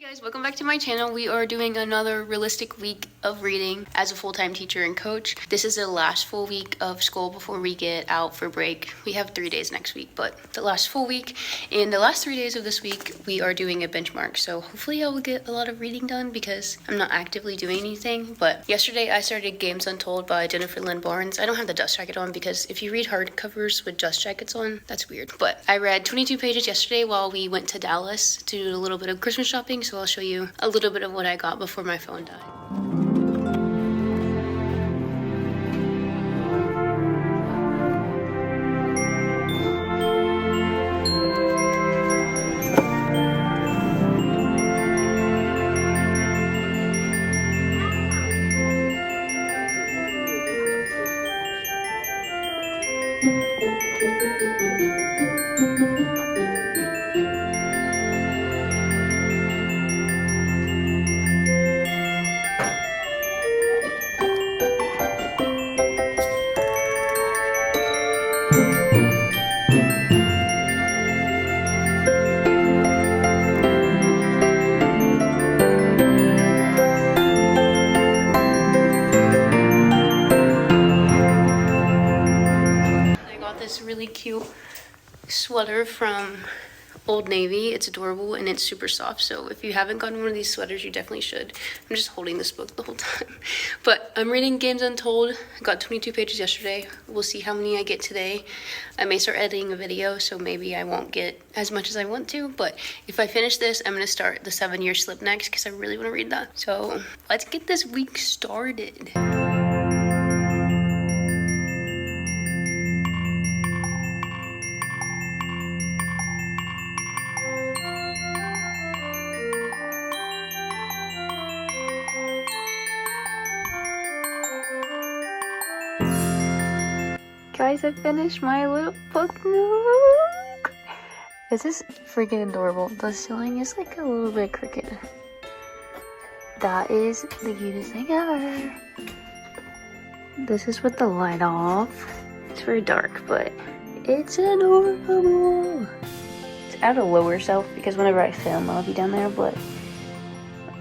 Hey guys, welcome back to my channel. We are doing another realistic week of reading as a full-time teacher and coach. This is the last full week of school before we get out for break. We have 3 days next week, but the last full week. In the last 3 days of this week, we are doing a benchmark. So hopefully I will get a lot of reading done because I'm not actively doing anything. But yesterday I started Games Untold by Lynn. I don't have the dust jacket on because if you read hardcovers with dust jackets on, that's weird. But I read 22 pages yesterday while we went to Dallas to do a little bit of Christmas shopping. So I'll show you a little bit of what I got before my phone died. This really cute sweater from Old Navy. It's adorable and it's super soft, so if you haven't gotten one of these sweaters, you definitely should. I'm just holding this book the whole time. But I'm reading Games Untold. I got 22 pages yesterday. We'll see how many I get today. I may start editing a video, so maybe I won't get as much as I want to, but if I finish this, I'm going to start the 7-year slip next because I really want to read that. So let's get this week started. Guys, I finished my little book nook. This is freaking adorable. The ceiling is like a little bit crooked. That is the cutest thing ever. This is with the light off. It's very dark, but it's adorable. It's at a lower shelf because whenever I film, I'll be down there, but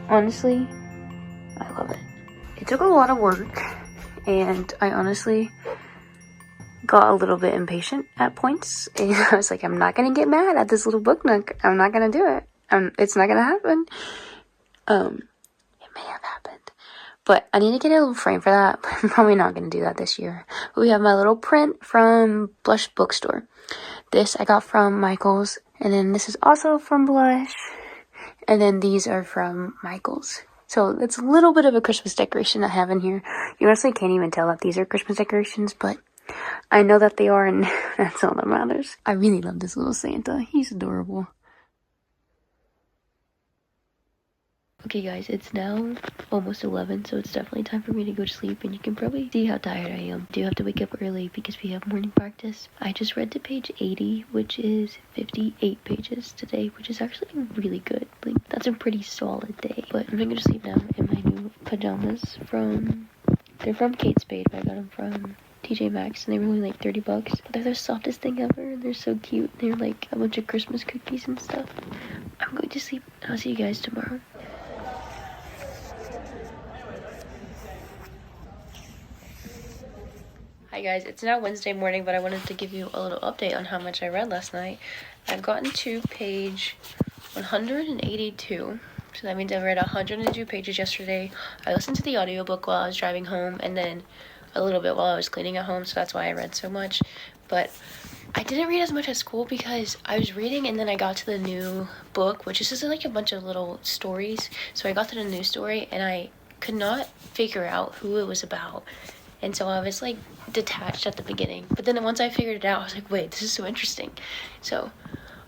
honestly, I love it. It took a lot of work, and I honestly got a little bit impatient at points, and I was like, I'm not gonna get mad at this little book nook. I'm not gonna do it. It's not gonna happen. It may have happened, but I need to get a little frame for that. But I'm probably not gonna do that this year. But we have my little print from Blush Bookstore. This I got from Michael's, and then this is also from Blush, and then these are from Michael's. So it's a little bit of a Christmas decoration I have in here. You honestly can't even tell that these are Christmas decorations, but I know that they are, and that's all that matters. I really love this little Santa. He's adorable. Okay guys, it's now almost 11, so it's definitely time for me to go to sleep, and you can probably see how tired I am. I do have to wake up early because we have morning practice. I just read to page 80, which is 58 pages today, which is actually really good. Like, that's a pretty solid day. But I'm gonna go to sleep now in my new pajamas they're from Kate Spade, but I got them from TJ Maxx, and they were only like $30, but they're the softest thing ever, and they're so cute. They're like a bunch of Christmas cookies and stuff. I'm going to sleep, and I'll see you guys tomorrow. Hi guys, it's now Wednesday morning, but I wanted to give you a little update on how much I read last night. I've gotten to page 182. So that means I read 102 pages yesterday. I listened to the audiobook while I was driving home, and then a little bit while I was cleaning at home, so that's why I read so much. But I didn't read as much at school because I was reading, and then I got to the new book, which is just like a bunch of little stories. So I got to the new story, and I could not figure out who it was about. And so I was like detached at the beginning. But then once I figured it out, I was like, wait, this is so interesting. So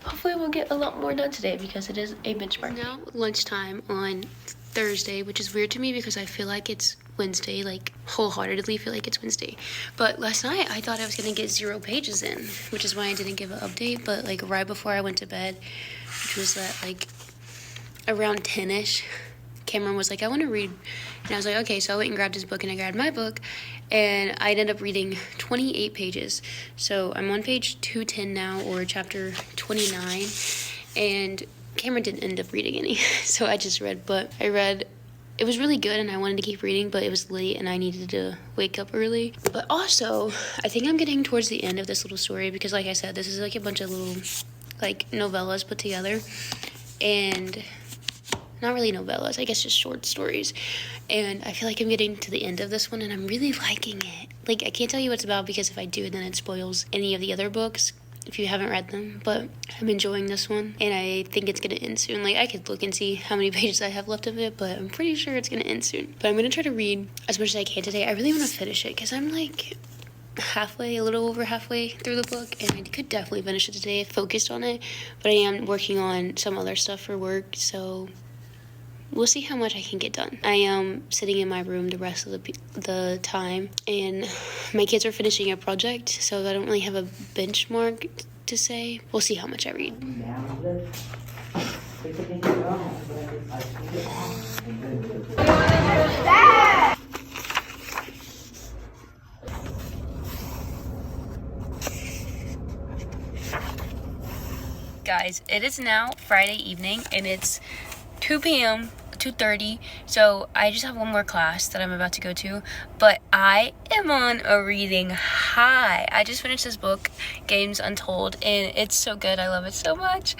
hopefully we'll get a lot more done today because it is a benchmark. Now lunchtime on Thursday, which is weird to me because I feel like it's Wednesday, like wholeheartedly feel like it's Wednesday. But last night I thought I was gonna get 0 pages in, which is why I didn't give an update. But like right before I went to bed, which was at like around 10ish, Cameron was like, I want to read. And I was like, okay. So I went and grabbed his book, and I grabbed my book, and I ended up reading 28 pages. So I'm on page 210 now, or chapter 29. And Cameron didn't end up reading any, so I just read, but I read, it was really good and I wanted to keep reading, but it was late and I needed to wake up early. But also, I think I'm getting towards the end of this little story because like I said, this is like a bunch of little like novellas put together, and not really novellas, I guess just short stories. And I feel like I'm getting to the end of this one and I'm really liking it. Like, I can't tell you what it's about because if I do, then it spoils any of the other books if you haven't read them. But I'm enjoying this one and I think it's gonna end soon. Like, I could look and see how many pages I have left of it, but I'm pretty sure it's gonna end soon. But I'm gonna try to read as much as I can today. I really want to finish it because I'm like halfway, a little over halfway through the book, and I could definitely finish it today if focused on it. But I am working on some other stuff for work, so we'll see how much I can get done. I am sitting in my room the rest of the time, and my kids are finishing a project, so I don't really have a benchmark to say. We'll see how much I read. Guys, it is now Friday evening, and it's 2 p.m., 2:30, so I just have one more class that I'm about to go to, but I am on a reading high. I just finished this book, Games Untold, and it's so good. I love it so much.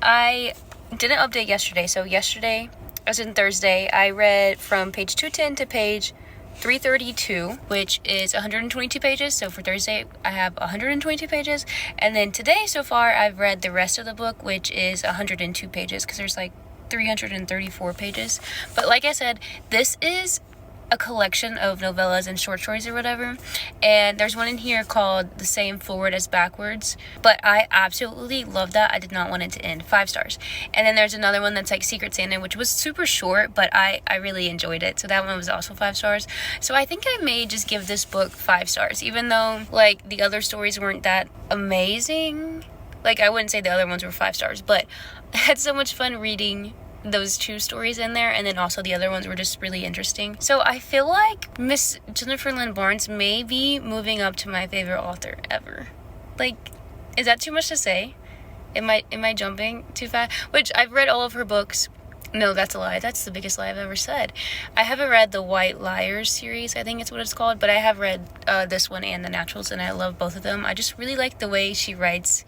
I didn't update yesterday, so yesterday, as in Thursday, I read from page 210 to page 332, which is 122 pages. So for Thursday, I have 122 pages. And then today, so far, I've read the rest of the book, which is 102 pages, because there's like 334 pages. But like I said, this is a collection of novellas and short stories or whatever, and there's one in here called The Same Forward as Backwards, but I absolutely love that. I did not want it to end. 5 stars. And then there's another one that's like Secret Santa, which was super short, but I really enjoyed it, so that one was also 5 stars. So I think I may just give this book 5 stars, even though like the other stories weren't that amazing. Like, I wouldn't say the other ones were 5 stars, but I had so much fun reading those 2 stories in there, and then also the other ones were just really interesting. So I feel like Miss Jennifer Lynn Barnes may be moving up to my favorite author ever. Like, is that too much to say? Am I jumping too fast? Which, I've read all of her books. No, that's a lie. That's the biggest lie I've ever said. I haven't read the White Liars series, I think it's what it's called, but I have read this one and The Naturals, and I love both of them. I just really like the way she writes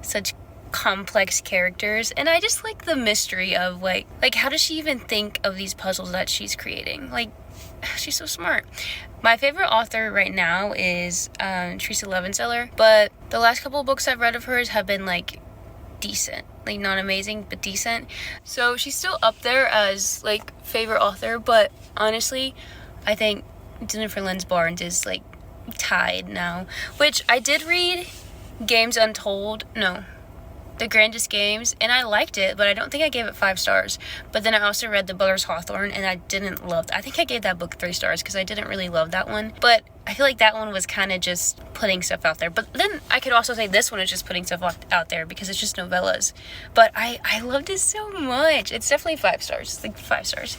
such complex characters, and I just like the mystery of like how does she even think of these puzzles that she's creating? Like, she's so smart. My favorite author right now is Teresa Levenseller, but the last couple of books I've read of hers have been like decent, like not amazing but decent. So she's still up there as like favorite author, but honestly I think Jennifer Lynn Barnes is like tied now. Which I did read Games Untold, no, The Grandest Games, and I liked it, but I don't think I gave it 5 stars. But then I also read The Butler's Hawthorne, and I didn't love that. I think I gave that book 3 stars because I didn't really love that one. But I feel like that one was kind of just putting stuff out there. But then I could also say this one is just putting stuff out there because it's just novellas. But I loved it so much. It's definitely 5 stars, like 5 stars.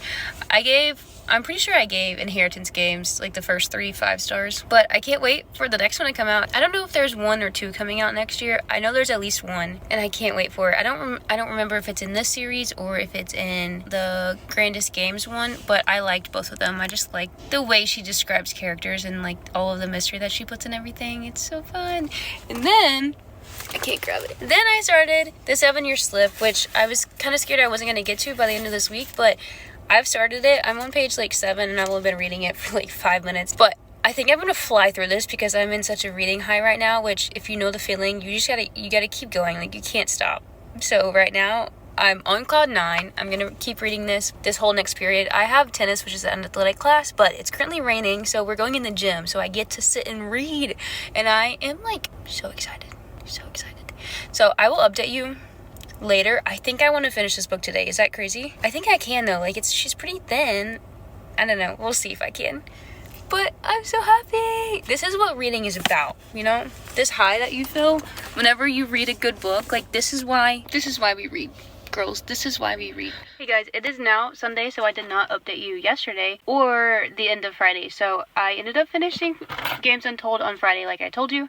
I'm pretty sure I gave Inheritance Games, like the first 3, 5 stars. But I can't wait for the next one to come out. I don't know if there's 1 or 2 coming out next year. I know there's at least 1, and I can't wait for it. I don't remember if it's in this series or if it's in the Grandest Games one, but I liked both of them. I just like the way she describes characters and like all of the mystery that she puts in everything. It's so fun. And then I can't grab it. Then I started the 7-Year Slip, which I was kind of scared I wasn't going to get to by the end of this week, but I've started it. I'm on page like 7 and I've only been reading it for like 5 minutes, but I think I'm gonna fly through this because I'm in such a reading high right now, which if you know the feeling, you gotta keep going. Like, you can't stop. So right now I'm on cloud 9. I'm gonna keep reading this whole next period. I have tennis, which is an athletic class, but it's currently raining, so we're going in the gym, so I get to sit and read, and I am like so excited. So I will update you later. I think I want to finish this book today. Is that crazy? I think I can though. Like, she's pretty thin. I don't know. We'll see if I can. But I'm so happy. This is what reading is about, you know? This high that you feel whenever you read a good book. Like, this is why we read. Girls, this is why we read. Hey guys, it is now Sunday, so I did not update you yesterday or the end of Friday. So I ended up finishing Games Untold on Friday, like I told you.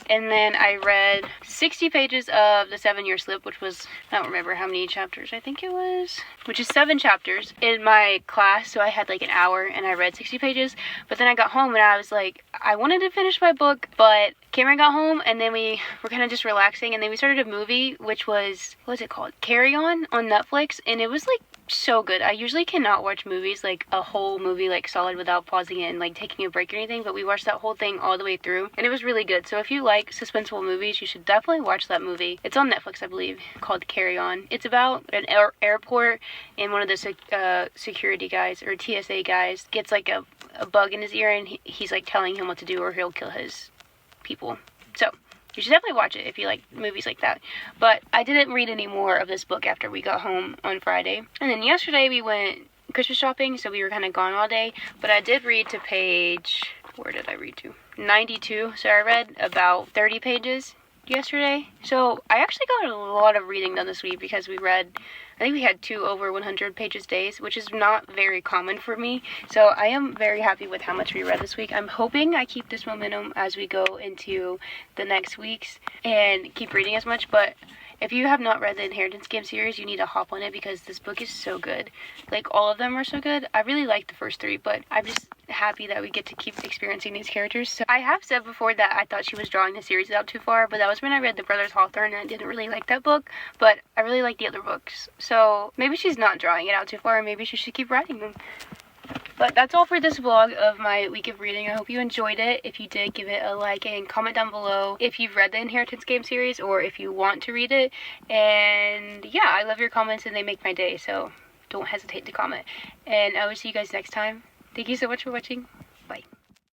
And then I read 60 pages of The 7-Year Slip, which was, I don't remember how many chapters I think it was, which is 7 chapters in my class. So I had like an hour and I read 60 pages. But then I got home and I was like, I wanted to finish my book, but Cameron got home and then we were kind of just relaxing. And then we started a movie, which was, what was it called? Carry On Netflix. And it was like so good. I usually cannot watch movies, like a whole movie like solid, without pausing it and like taking a break or anything, but we watched that whole thing all the way through and it was really good. So if you like suspenseful movies, you should definitely watch that movie. It's on Netflix, I believe, called Carry On. It's about an airport, and one of the security guys or TSA guys gets like a bug in his ear, and he's like telling him what to do or he'll kill his people. So you should definitely watch it if you like movies like that. But I didn't read any more of this book after we got home on Friday. And then yesterday we went Christmas shopping, so we were kind of gone all day. But I did read to page, where did I read to? 92. So I read about 30 pages yesterday. So I actually got a lot of reading done this week because we read, I think we had 2 over 100 pages days, which is not very common for me. So I am very happy with how much we read this week. I'm hoping I keep this momentum as we go into the next weeks and keep reading as much. But if you have not read the Inheritance Game series, you need to hop on it because this book is so good. Like, all of them are so good. I really like the first 3, but I'm just happy that we get to keep experiencing these characters. So I have said before that I thought she was drawing the series out too far, but that was when I read The Brothers Hawthorne and I didn't really like that book, but I really like the other books. So maybe she's not drawing it out too far, and maybe she should keep writing them. But that's all for this vlog of my week of reading. I hope you enjoyed it. If you did, give it a like and comment down below if you've read the Inheritance Game series or if you want to read it. And yeah, I love your comments and they make my day, so don't hesitate to comment. And I will see you guys next time. Thank you so much for watching.